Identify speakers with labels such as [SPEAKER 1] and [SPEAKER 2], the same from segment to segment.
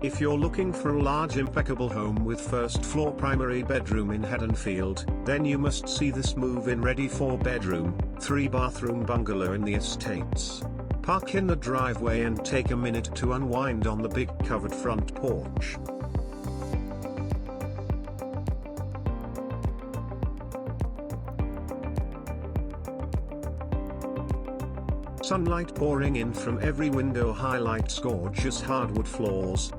[SPEAKER 1] If you're looking for a large impeccable home with first floor primary bedroom in Haddonfield, then you must see this move-in ready 4-bedroom, 3-bathroom bungalow in the estates. Park in the driveway and take a minute to unwind on the big covered front porch. Sunlight pouring in from every window highlights gorgeous hardwood floors.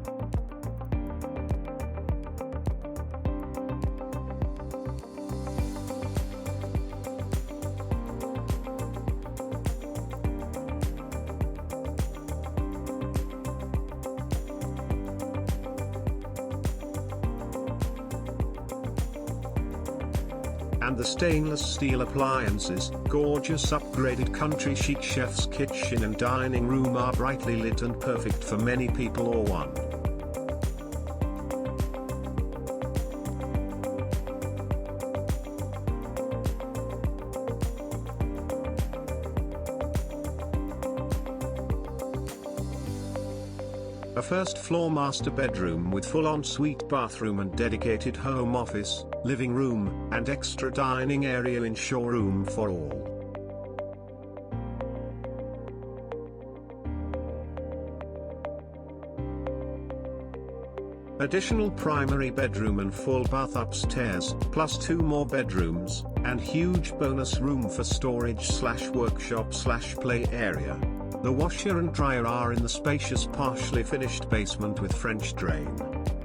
[SPEAKER 1] And the stainless steel appliances, gorgeous upgraded country-chic chef's kitchen and dining room are brightly lit and perfect for many people or one. A first-floor master bedroom with full ensuite bathroom and dedicated home office, living room, and extra dining area ensure room for all. Additional primary bedroom and full bath upstairs, plus 2 more bedrooms, and huge bonus room for storage/workshop/play area. The washer and dryer are in the spacious partially finished basement with French drain.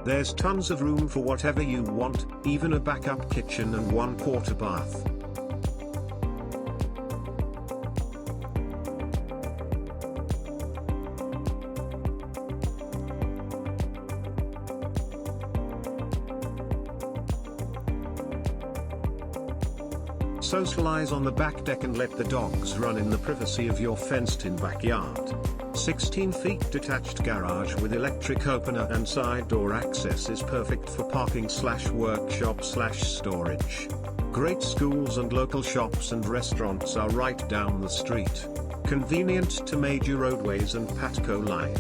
[SPEAKER 1] There's tons of room for whatever you want, even a backup kitchen and 1 quarter bath. Socialize on the back deck and let the dogs run in the privacy of your fenced-in backyard. 16 feet detached garage with electric opener and side door access is perfect for parking/workshop/storage. Great schools and local shops and restaurants are right down the street. Convenient to major roadways and Patco line.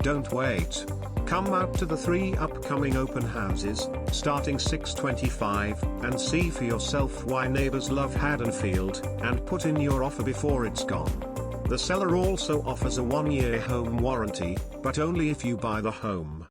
[SPEAKER 1] Don't wait. Come out to the 3 upcoming open houses, starting 6/25, and see for yourself why neighbors love Haddonfield, and put in your offer before it's gone. The seller also offers a 1-year home warranty, but only if you buy the home.